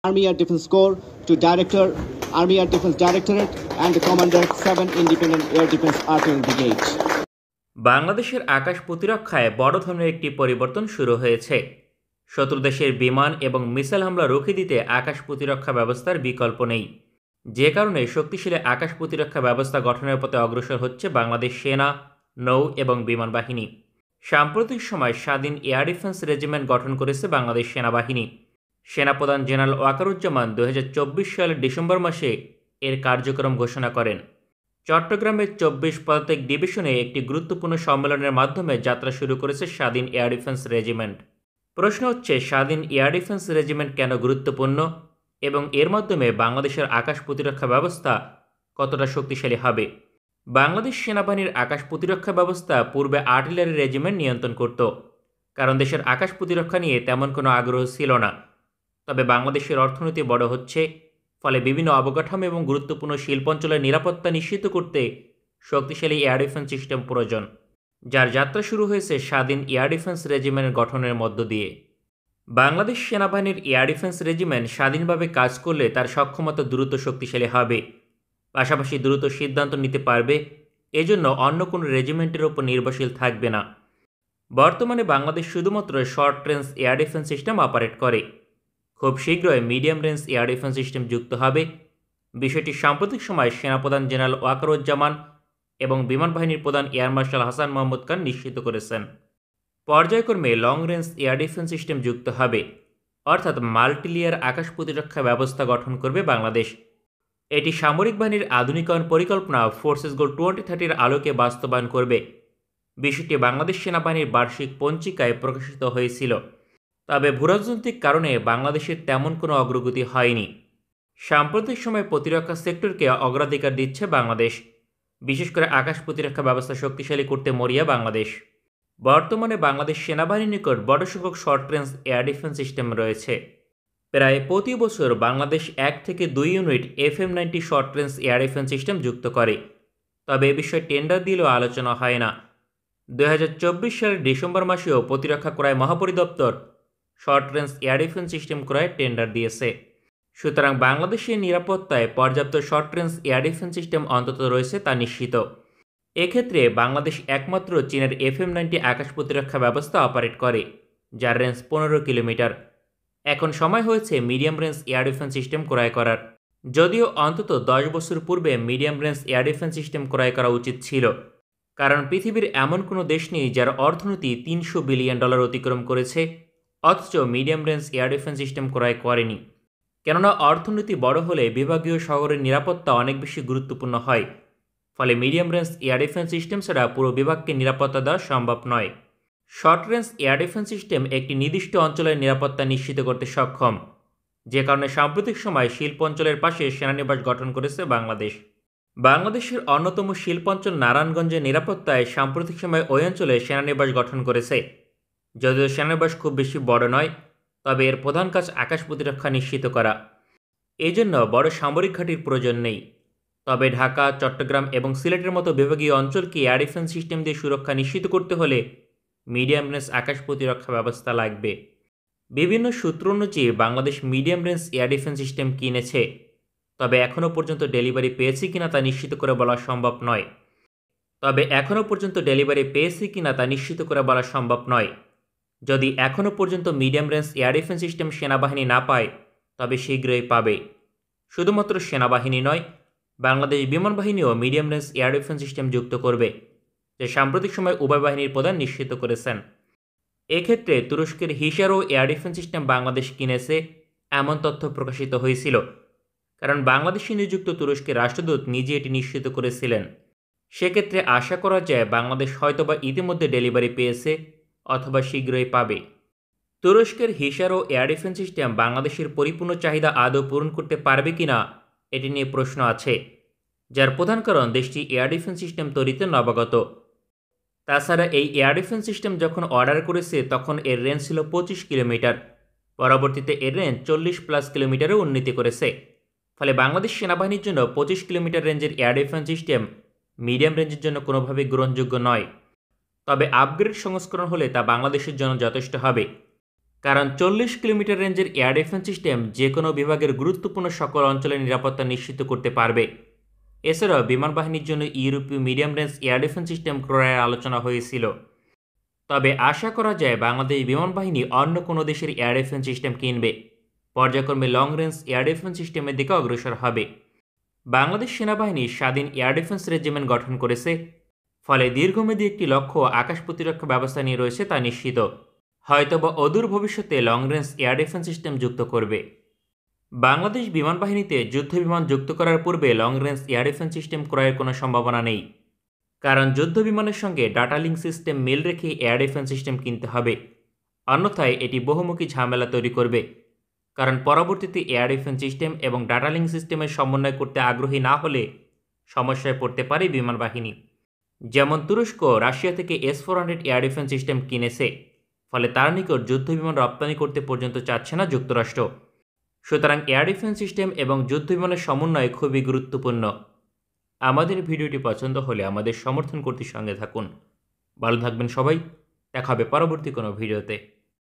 Army Air Defense Corps to Director, Army Air Defense Directorate and the Commander 7 Independent Air Defense Artillery Brigade. বাংলাদেশের আকাশ প্রতিরক্ষায় বড় ধরনের একটি পরিবর্তন শুরু হয়েছে। শত্রু দেশের বিমান এবং মিসাইল হামলা রুখে দিতে আকাশ প্রতিরক্ষা ব্যবস্থার বিকল্প নেই, যে কারণে শক্তিশালী আকাশ প্রতিরক্ষা ব্যবস্থা গঠনের পথে অগ্রসর হচ্ছে বাংলাদেশ সেনা, নৌ এবং বিমান বাহিনী। সাম্প্রতিক সময় স্বাধীন এয়ার ডিফেন্স রেজিমেন্ট গঠন করেছে বাংলাদেশ সেনাবাহিনী। সেনাপ্রধান জেনারেল ওয়াকারুজ্জামান 2024 সালের ডিসেম্বর মাসে এর কার্যক্রম ঘোষণা করেন। চট্টগ্রামের 24 পদাতিক ডিভিশনে একটি গুরুত্বপূর্ণ সম্মেলনের মাধ্যমে যাত্রা শুরু করেছে স্বাধীন এয়ার ডিফেন্স রেজিমেন্ট। প্রশ্ন হচ্ছে, স্বাধীন এয়ার ডিফেন্স রেজিমেন্ট কেন গুরুত্বপূর্ণ এবং এর মাধ্যমে বাংলাদেশের আকাশ প্রতিরক্ষা ব্যবস্থা কতটা শক্তিশালী হবে? বাংলাদেশ সেনাবাহিনীর আকাশ প্রতিরক্ষা ব্যবস্থা পূর্বে আর্টিলারি রেজিমেন্ট নিয়ন্ত্রণ করত, কারণ দেশের আকাশ প্রতিরক্ষা নিয়ে তেমন কোনো আগ্রহ ছিল না। তবে বাংলাদেশের অর্থনীতি বড় হচ্ছে, ফলে বিভিন্ন অবকাঠামো এবং গুরুত্বপূর্ণ শিল্পাঞ্চলের নিরাপত্তা নিশ্চিত করতে শক্তিশালী এয়ার ডিফেন্স সিস্টেম প্রয়োজন, যার যাত্রা শুরু হয়েছে স্বাধীন এয়ার ডিফেন্স রেজিমেন্টের গঠনের মধ্য দিয়ে। বাংলাদেশ সেনাবাহিনীর এয়ার ডিফেন্স রেজিমেন্ট স্বাধীনভাবে কাজ করলে তার সক্ষমতা দ্রুত শক্তিশালী হবে, পাশাপাশি দ্রুত সিদ্ধান্ত নিতে পারবে, এজন্য অন্য কোনো রেজিমেন্টের ওপর নির্ভরশীল থাকবে না। বর্তমানে বাংলাদেশ শুধুমাত্র short range air defence system operate করে। খুব শীঘ্রই medium range air defence system যুক্ত হবে। বিষয়টি সাম্প্রতিক সময়ে সেনাপ্রধান জেনারেল ওয়াকারুজ্জামান এবং বিমান বাহিনীর প্রধান এয়ার মার্শাল হাসান মোহাম্মদ খান নিশ্চিত করেছেন। পর্যায়ক্রমে long range air defence system যুক্ত হবে, অর্থাৎ মাল্টিলেয়ার আকাশ প্রতিরক্ষা ব্যবস্থা গঠন করবে বাংলাদেশ। এটি সামরিক বাহিনীর আধুনিকায়ন পরিকল্পনা ফোর্সেস গোল 2030-র আলোকে বাস্তবায়ন করবে। বিষয়টি বাংলাদেশ সেনাবাহিনীর বার্ষিক পঞ্জিকায় প্রকাশিত হয়েছিল। তবে ভূরাজনৈতিক কারণে বাংলাদেশের তেমন কোনো অগ্রগতি হয়নি। সাম্প্রতিক সময়ে প্রতিরক্ষা সেক্টরকে অগ্রাধিকার দিচ্ছে বাংলাদেশ, বিশেষ করে আকাশ প্রতিরক্ষা ব্যবস্থা শক্তিশালী করতে মরিয়া বাংলাদেশ। বর্তমানে বাংলাদেশ সেনাবাহিনীর নিকট বড় সংখ্যক short range air defence system রয়েছে। প্রায় প্রতি বছর বাংলাদেশ 1 থেকে 2 unit FM-90 short range air defence system যুক্ত করে, তবে এ বিষয়ে টেন্ডার দিলেও আলোচনা হয় না। 2024 সালের ডিসেম্বর মাসেও প্রতিরক্ষা ক্রয় মহাপরিদপ্তর short range air defence system ক্রয়ের টেন্ডার দিয়েছে। সুতরাং বাংলাদেশের নিরাপত্তায় পর্যাপ্ত short range air defence system অন্তত রয়েছে তা নিশ্চিত। এক্ষেত্রে বাংলাদেশ একমাত্র চীনের FM-90 আকাশ প্রতিরক্ষা ব্যবস্থা অপারেট করে, যার রেঞ্জ 15 কিলোমিটার। এখন সময় হয়েছে medium range air defence system ক্রয় করার। যদিও অন্তত 10 বছর পূর্বে medium range air defence system ক্রয় করা উচিত ছিল, কারণ পৃথিবীর এমন কোনো দেশ নেই যার অর্থনীতি $300 বিলিয়ন অতিক্রম করেছে অথচ medium range air defence system ক্রয় করেনি। কেননা অর্থনীতি বড় হলে বিভাগীয় শহরের নিরাপত্তা অনেক বেশি গুরুত্বপূর্ণ হয়, ফলে medium range air defence system ছাড়া পুরো বিভাগকে নিরাপত্তা দেওয়া সম্ভব নয়। Short range air defence system একটি নির্দিষ্ট অঞ্চলের নিরাপত্তা নিশ্চিত করতে সক্ষম, যে কারণে সাম্প্রতিক সময়ে শিল্পাঞ্চলের পাশে সেনানিবাস গঠন করেছে বাংলাদেশ। বাংলাদেশের অন্যতম শিল্পাঞ্চল নারায়ণগঞ্জের নিরাপত্তায় সাম্প্রতিক সময়ে ওই অঞ্চলে সেনানিবাস গঠন করেছে। যদিও সেনানিবাস খুব বেশি বড় নয়, তবে এর প্রধান কাজ আকাশ প্রতিরক্ষা নিশ্চিত করা। এই জন্য বড় সামরিক ঘাঁটির প্রয়োজন নেই। তবে ঢাকা, চট্টগ্রাম এবং সিলেটের মতো বিভাগীয় অঞ্চলকে এয়ার ডিফেন্স সিস্টেম দিয়ে সুরক্ষা নিশ্চিত করতে হলে মিডিয়াম রেঞ্জ আকাশ প্রতিরক্ষা ব্যবস্থা লাগবে। বিভিন্ন সূত্র অনুযায়ী Bangladesh medium range air defence system কিনেছে, তবে এখনও পর্যন্ত ডেলিভারি পেয়েছে কিনা তা নিশ্চিত করে বলা সম্ভব নয়। যদি এখনও পর্যন্ত medium range air defence system সেনাবাহিনী না পায়, তবে শীঘ্রই পাবে। শুধুমাত্র সেনাবাহিনী নয়, বাংলাদেশ বিমান বাহিনীও medium range air defence system যুক্ত করবে, যা সাম্প্রতিক সময়ে উভয় বাহিনীর প্রধান নিশ্চিত করেছেন। এক্ষেত্রে তুরস্কের হিসারও এয়ার ডিফেন্স সিস্টেম বাংলাদেশ কিনেছে এমন তথ্য প্রকাশিত হয়েছিল, কারণ বাংলাদেশে নিযুক্ত তুরস্কের রাষ্ট্রদূত নিজে এটি নিশ্চিত করেছিলেন। সেক্ষেত্রে আশা করা যায় বাংলাদেশ হয়তোবা ইতিমধ্যে ডেলিভারি পেয়েছে অথবা শীঘ্রই পাবে। তুরস্কের হিসারও এয়ার ডিফেন্স সিস্টেম বাংলাদেশের পরিপূর্ণ চাহিদা আদৌ পূরণ করতে পারবে কিনা এটি নিয়ে প্রশ্ন আছে, যার প্রধান কারণ দেশটি এয়ার ডিফেন্স সিস্টেম তৈরিতে নবাগত। তাছাড়া এই এয়ার ডিফেন্স সিস্টেম যখন অর্ডার করেছে তখন এর রেঞ্জ ছিল 25 কিলোমিটার, পরবর্তীতে এর রেঞ্জ 40+ কিলোমিটারে উন্নতি করেছে। ফলে বাংলাদেশ সেনাবাহিনীর জন্য 25 কিলোমিটার রেঞ্জের এয়ার ডিফেন্স সিস্টেম মিডিয়াম রেঞ্জের জন্য কোনোভাবেই গ্রহণযোগ্য নয়। তবে আপগ্রেড সংস্করণ হলে তা বাংলাদেশের জন্য যথেষ্ট হবে। কারণ 40 কিলোমিটার রেঞ্জের এয়ার ডিফেন্স সিস্টেম যে কোনো বিভাগের গুরুত্বপূর্ণ সকল অঞ্চলের নিরাপত্তা নিশ্চিত করতে পারবে। এছাড়াও বিমান বাহিনীর জন্য ইউরোপীয় medium range air defence system ক্রয়ের আলোচনা হয়েছিল। তবে আশা করা যায় বাংলাদেশ বিমান বাহিনী অন্য কোনো দেশের এয়ার ডিফেন্স সিস্টেম কিনবে, পর্যায়ক্রমে লং রেঞ্জ এয়ার ডিফেন্স সিস্টেমের দিকে অগ্রসর হবে। বাংলাদেশ সেনাবাহিনী স্বাধীন এয়ার ডিফেন্স রেজিমেন্ট গঠন করেছে, ফলে দীর্ঘমেয়াদী একটি লক্ষ্য আকাশ প্রতিরক্ষা ব্যবস্থা নিয়ে রয়েছে তা নিশ্চিত। হয়তোবা অদূর ভবিষ্যতে long range air defence system যুক্ত করবে। বাংলাদেশ বিমান বাহিনীতে যুদ্ধ বিমান যুক্ত করার পূর্বে long range air defence system ক্রয়ের কোনো সম্ভাবনা নেই, কারণ যুদ্ধ বিমানের সঙ্গে ডাটা লিঙ্ক সিস্টেম মিল রেখে এয়ার ডিফেন্স সিস্টেম কিনতে হবে, অন্যথায় এটি বহুমুখী ঝামেলা তৈরি করবে। কারণ পরবর্তীতে এয়ার ডিফেন্স সিস্টেম এবং ডাটা লিঙ্ক সিস্টেমের সমন্বয় করতে আগ্রহী না হলে সমস্যায় পড়তে পারে বিমান বাহিনী। যেমন তুরস্ক রাশিয়া থেকে S-400 এয়ার ডিফেন্স সিস্টেম কিনেছে, ফলে তার নিকট যুদ্ধ বিমান রপ্তানি করতে পর্যন্ত চাচ্ছে না যুক্তরাষ্ট্র। সুতরাং এয়ার ডিফেন্স সিস্টেম এবং যুদ্ধ বিমানের সমন্বয় খুবই গুরুত্বপূর্ণ। আমাদের ভিডিওটি পছন্দ হলে আমাদের সমর্থন করতে সঙ্গে থাকুন। ভালো থাকবেন সবাই, দেখা হবে পরবর্তী কোনো ভিডিওতে।